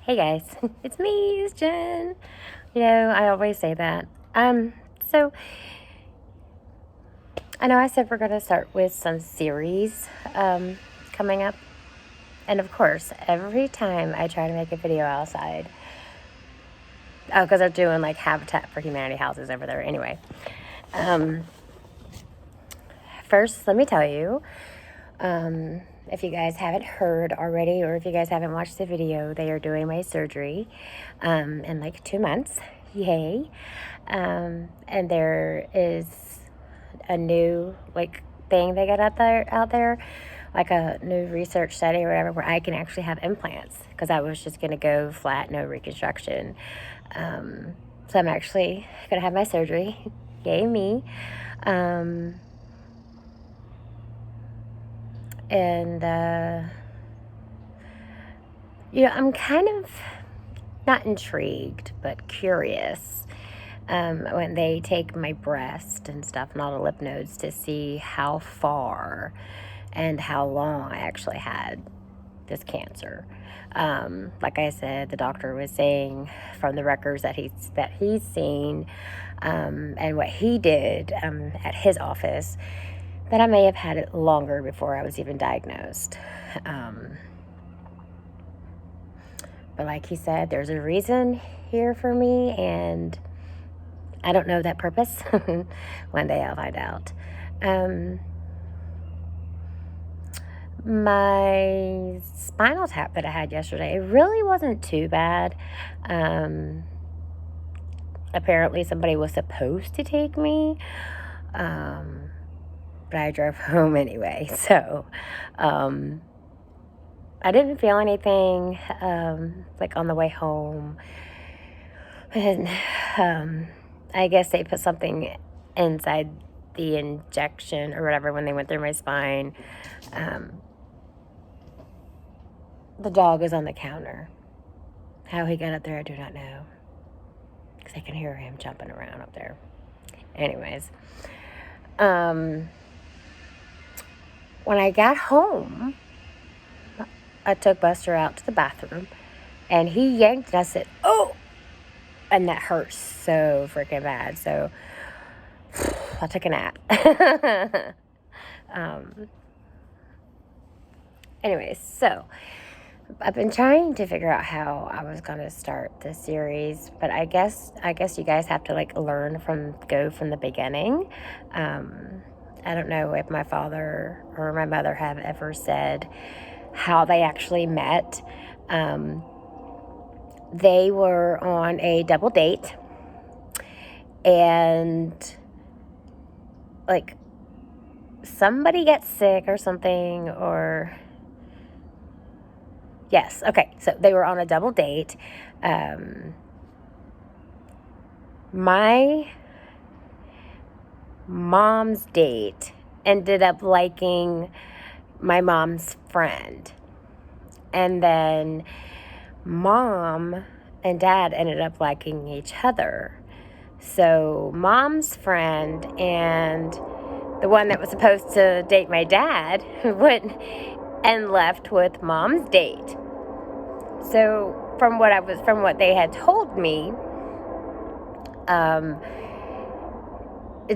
Hey guys, it's me, it's Jen. I always say that. So I know I said we're gonna start with some series coming up, and of course, every time I try to make a video outside, because they're doing like Habitat for Humanity houses over there. Anyway, um, first let me tell you, if you guys haven't heard already, or if you guys haven't watched the video, they are doing my surgery in like 2 months. Yay! And there is a new like thing they got out there, like a new research study or whatever, where I can actually have implants because I was just gonna go flat, no reconstruction. So I'm actually gonna have my surgery. Yay me! Um, and I'm kind of not intrigued, but curious when they take my breast and stuff and all the lymph nodes to see how far and how long I actually had this cancer. Like I said, the doctor was saying from the records that he's seen and what he did at his office that I may have had it longer before I was even diagnosed. But like he said, there's a reason here for me, and I don't know that purpose. One day I'll find out. My spinal tap that I had yesterday, it really wasn't too bad. Apparently somebody was supposed to take me, but I drove home anyway. So I didn't feel anything like on the way home. And I guess they put something inside the injection or whatever when they went through my spine. The dog was on the counter. How he got up there, I do not know. Because I can hear him jumping around up there. Anyways. When I got home, I took Buster out to the bathroom. And he yanked and I said, "Oh!" And that hurt so freaking bad. So I took a nap. Anyways, so I've been trying to figure out how I was going to start this series, but I guess you guys have to like go from the beginning. I don't know if my father or my mother have ever said how they actually met. They were on a double date, and like somebody gets sick or something, or yes, okay, so they were on a double date. My mom's date ended up liking my mom's friend, and then mom and dad ended up liking each other. So mom's friend and the one that was supposed to date my dad went and left with mom's date. So from what they had told me,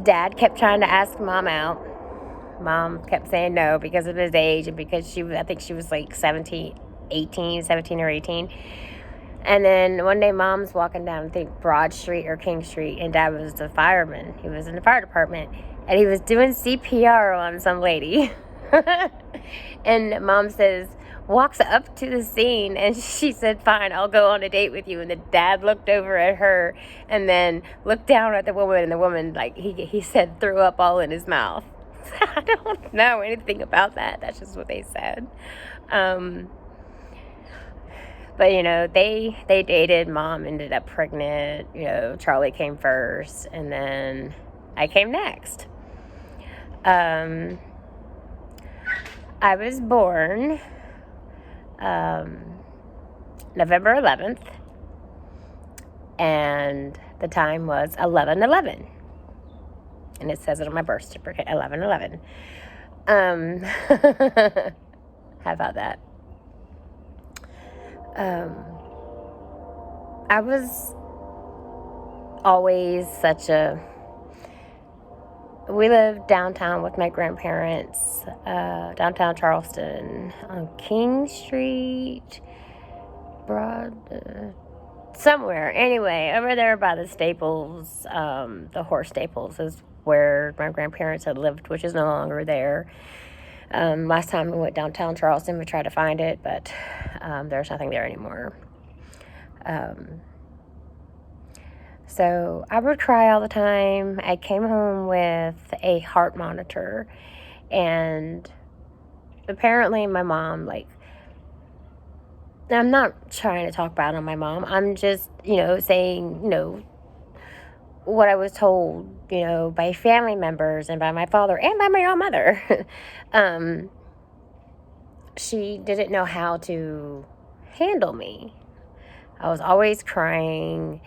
dad kept trying to ask mom out. Mom kept saying no because of his age and because I think she was like 17 or 18. And then one day mom's walking down, I think Broad Street or King Street, and dad was a fireman. He was in the fire department, and he was doing CPR on some lady. And mom walks up to the scene, and she said, "Fine, I'll go on a date with you." And the dad looked over at her and then looked down at the woman, and the woman, like he said, threw up all in his mouth. I don't know anything about that. That's just what they said. But, they dated. Mom ended up pregnant. Charlie came first, and then I came next. I was born November 11th, and the time was 11:11. And it says it on my birth certificate, 11:11. How about that? I was always we lived downtown with my grandparents, downtown Charleston, on King Street, somewhere. Anyway, over there by the Staples, the Horse Staples is where my grandparents had lived, which is no longer there. Last time we went downtown Charleston, we tried to find it, but there's nothing there anymore. So I would cry all the time. I came home with a heart monitor, and apparently my mom, I'm not trying to talk bad on my mom. I'm just, saying, what I was told, by family members and by my father and by my own mother. She didn't know how to handle me. I was always crying.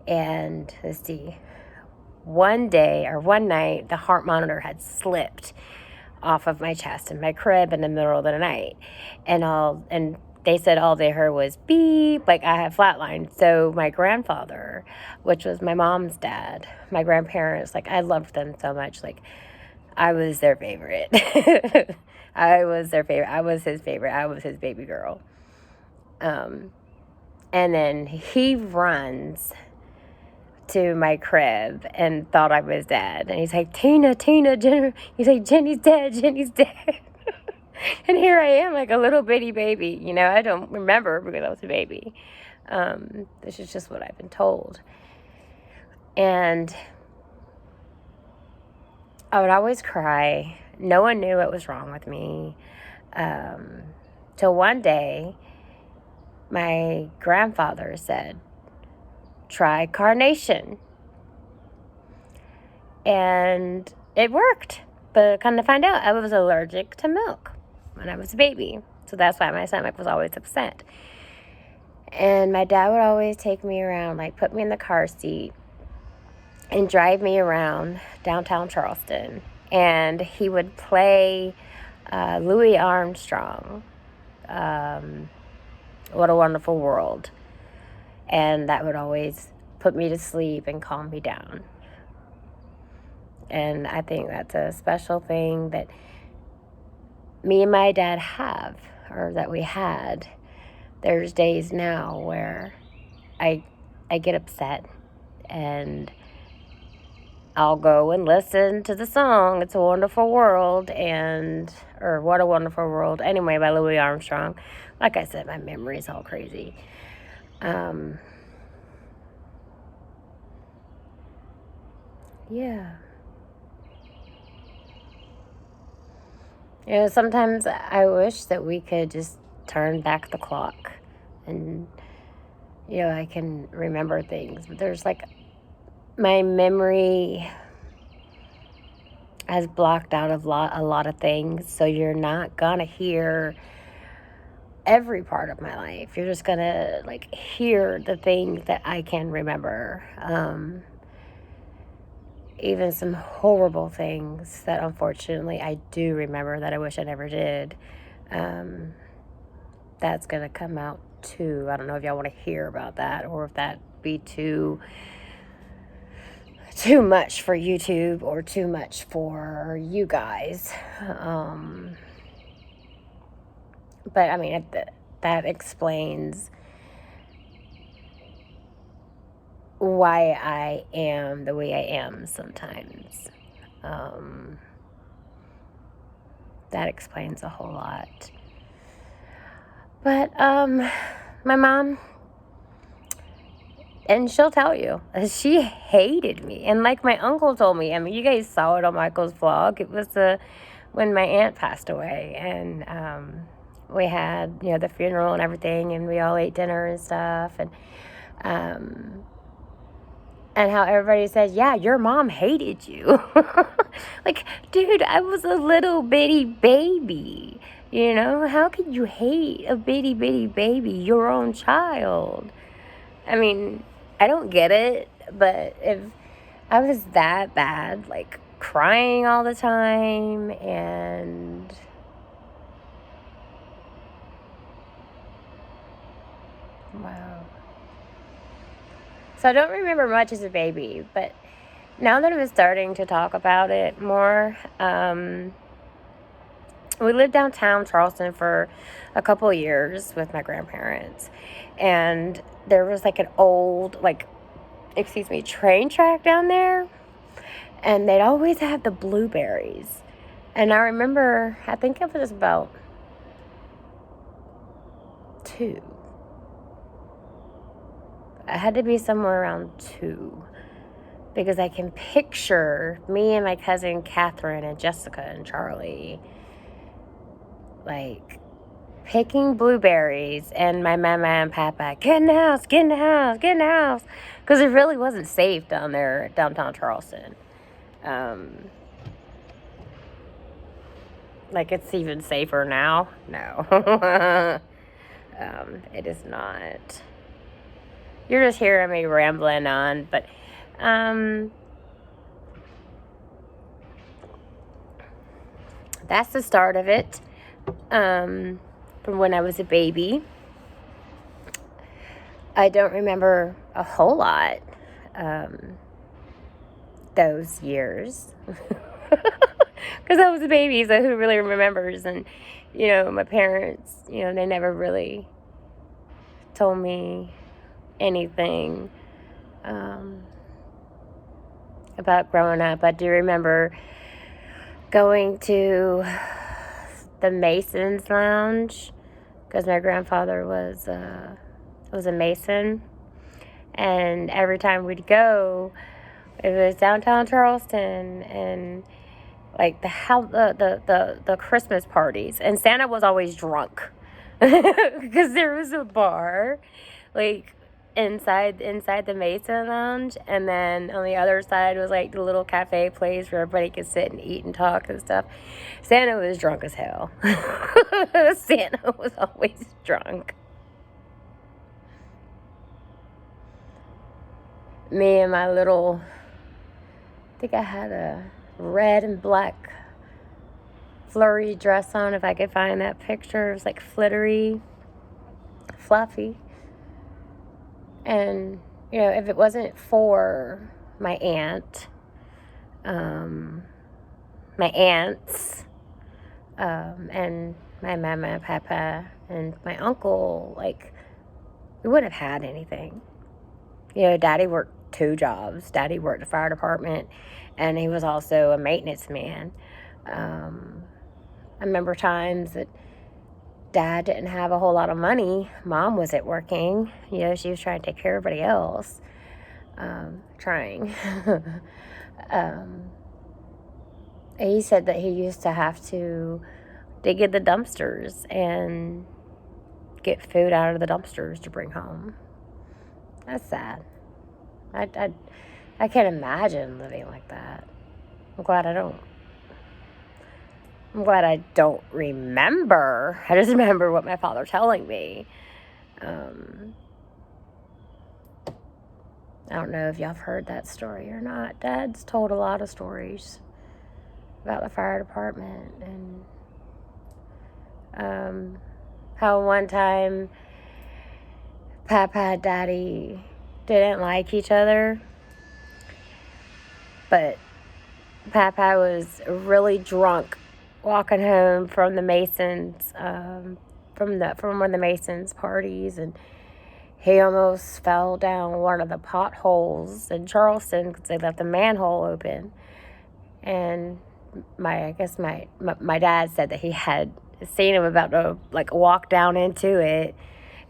And let's see, one night, the heart monitor had slipped off of my chest in my crib in the middle of the night. And they said all they heard was beep, like I had flatlined. So my grandfather, which was my mom's dad, my grandparents, I loved them so much. I was their favorite. I was their favorite. I was his favorite. I was his baby girl. And then he runs to my crib and thought I was dead. And he's like, Tina, Jenny. He's like, Jenny's dead. And here I am, like a little bitty baby. I don't remember because I was a baby. This is just what I've been told. And I would always cry. No one knew what was wrong with me. Till one day, my grandfather said, try carnation. And it worked. But kind of find out I was allergic to milk when I was a baby. So that's why my stomach was always upset. And my dad would always take me around, put me in the car seat and drive me around downtown Charleston. And he would play Louis Armstrong, What a Wonderful World. And that would always put me to sleep and calm me down. And I think that's a special thing that me and my dad have, or that we had. There's days now where I get upset and I'll go and listen to the song It's a Wonderful World, or What a Wonderful World, anyway, by Louis Armstrong. Like I said, my memory's all crazy. Yeah. Sometimes I wish that we could just turn back the clock and, I can remember things. But there's my memory has blocked out a lot of things. So you're not going to hear every part of my life. You're just going to hear the things that I can remember. Even some horrible things that unfortunately I do remember that I wish I never did. That's going to come out too. I don't know if y'all want to hear about that or if that be too much for YouTube or too much for you guys. But I mean, that explains why I am the way I am sometimes. That explains a whole lot. But my mom, and she'll tell you, she hated me. And like my uncle told me, I mean, you guys saw it on Michael's vlog. It was when my aunt passed away. And we had, the funeral and everything. And we all ate dinner and stuff. And how everybody said, yeah, your mom hated you. Dude, I was a little bitty baby. How could you hate a bitty baby, your own child? I mean, I don't get it, but if I was that bad, crying all the time and wow. So I don't remember much as a baby, but now that I'm starting to talk about it more, we lived downtown Charleston for a couple of years with my grandparents. And there was like an old, train track down there. And they'd always have the blueberries. And I remember, I think it was about 2. I had to be somewhere around 2. Because I can picture me and my cousin Catherine and Jessica and Charlie, like, picking blueberries, and my mama and papa, get in the house, get in the house, get in the house. Because it really wasn't safe down there, downtown Charleston. Like, it's even safer now. No. It is not. You're just hearing me rambling on, but that's the start of it. From when I was a baby. I don't remember a whole lot those years. Because I was a baby, so who really remembers? And, my parents, they never really told me anything about growing up. I do remember going to the Masons Lounge, because my grandfather was a Mason, and every time we'd go, it was downtown Charleston, and like the Christmas parties, and Santa was always drunk because there was a bar like inside the Mason Lounge, and then on the other side was like the little cafe place where everybody could sit and eat and talk and stuff. Santa was drunk as hell. Santa was always drunk. Me and my little, I think I had a red and black flurry dress on, if I could find that picture. It was like flittery, fluffy. And, if it wasn't for my aunt, my aunts, and my mama and papa and my uncle, like, we wouldn't have had anything. Daddy worked 2 jobs. Daddy worked the fire department, and he was also a maintenance man. I remember times that Dad didn't have a whole lot of money. Mom wasn't working. She was trying to take care of everybody else. Trying. He said that he used to have to dig in the dumpsters and get food out of the dumpsters to bring home. That's sad. I can't imagine living like that. I'm glad I don't remember. I just remember what my father telling me. I don't know if y'all have heard that story or not. Dad's told a lot of stories about the fire department, and how one time Papa and Daddy didn't like each other, but Papa was really drunk walking home from the Masons, from one of the Masons parties, and he almost fell down one of the potholes in Charleston because they left the manhole open. And my dad said that he had seen him about to walk down into it,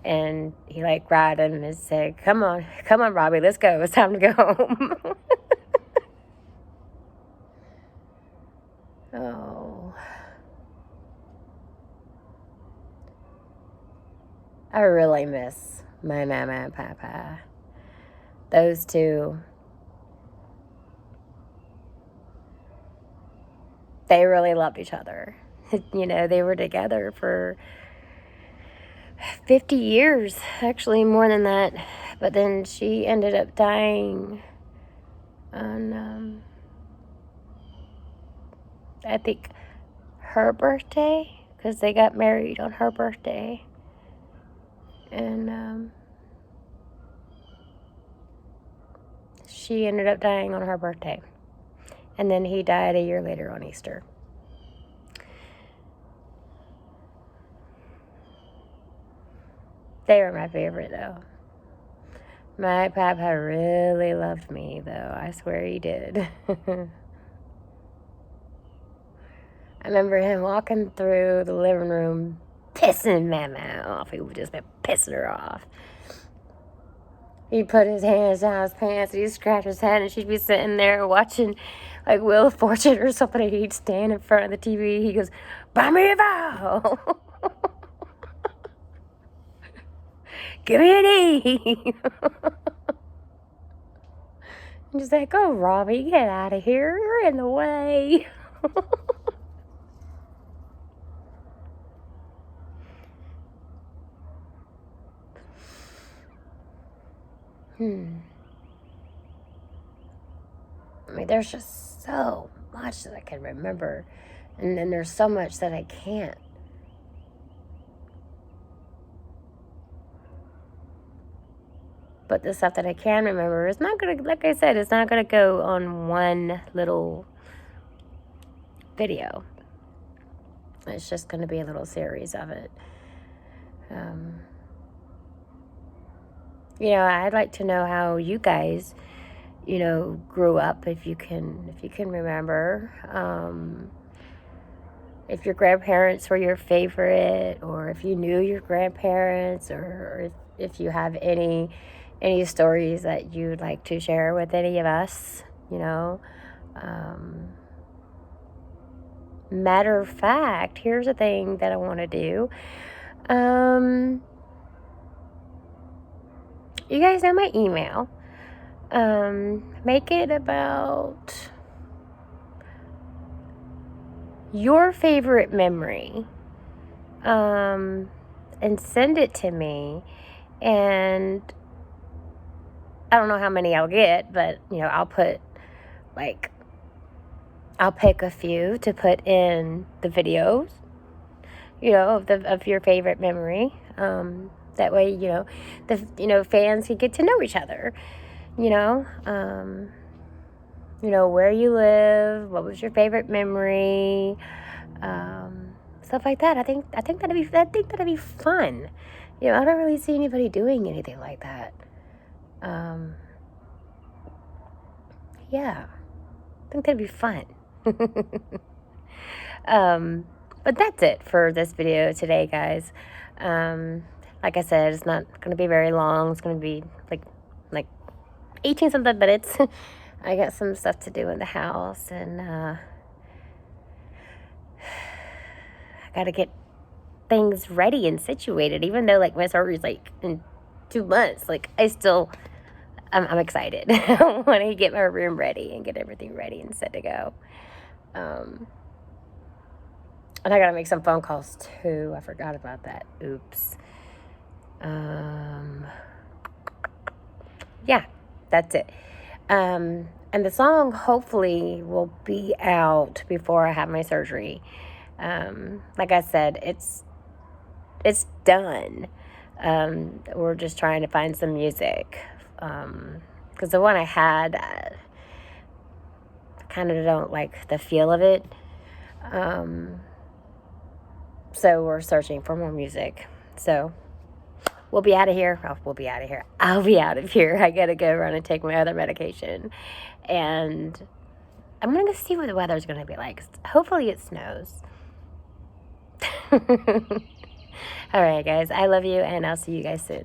and he grabbed him and said, come on, Robbie, let's go, it's time to go home. Oh, I really miss my mama and papa. Those two, they really loved each other. They were together for 50 years, actually more than that. But then she ended up dying on, I think, her birthday, because they got married on her birthday. And she ended up dying on her birthday. And then he died a year later on Easter. They were my favorite, though. My papa really loved me, though. I swear he did. I remember him walking through the living room, pissing Mama off. He would just be pissing her off. He'd put his hands down his pants and he'd scratch his head, and she'd be sitting there watching like Wheel of Fortune or something, and he'd stand in front of the TV. He goes, "Buy me a vowel." "Give me an E." I'm just like, "Oh, Robbie, get out of here. You're in the way." I mean, there's just so much that I can remember, and then there's so much that I can't. But the stuff that I can remember is not gonna, like I said, it's not gonna go on one little video. It's just gonna be a little series of it. I'd like to know how you guys, grew up, if you can remember. If your grandparents were your favorite, or if you knew your grandparents, or if you have any stories that you'd like to share with any of us, Matter of fact, here's a thing that I want to do. You guys know my email. Make it about your favorite memory. And send it to me. And I don't know how many I'll get, but, I'll pick a few to put in the videos, of your favorite memory. That way, fans can get to know each other, where you live, what was your favorite memory, stuff like that. I think that'd be fun. I don't really see anybody doing anything like that. Yeah, I think that'd be fun. But that's it for this video today, guys. Like I said, it's not going to be very long. It's going to be like 18 something minutes. I got some stuff to do in the house, and I got to get things ready and situated. Even though my surgery's in 2 months, I'm excited. I want to get my room ready and get everything ready and set to go. And I got to make some phone calls too. I forgot about that. Oops. Yeah, that's it. And the song hopefully will be out before I have my surgery. Like I said, it's done. We're just trying to find some music. Because the one I had, I kind of don't like the feel of it. So we're searching for more music. So we'll be out of here. I'll be out of here. I gotta go run and take my other medication. And I'm gonna see what the weather's gonna be like. Hopefully it snows. All right, guys. I love you, and I'll see you guys soon.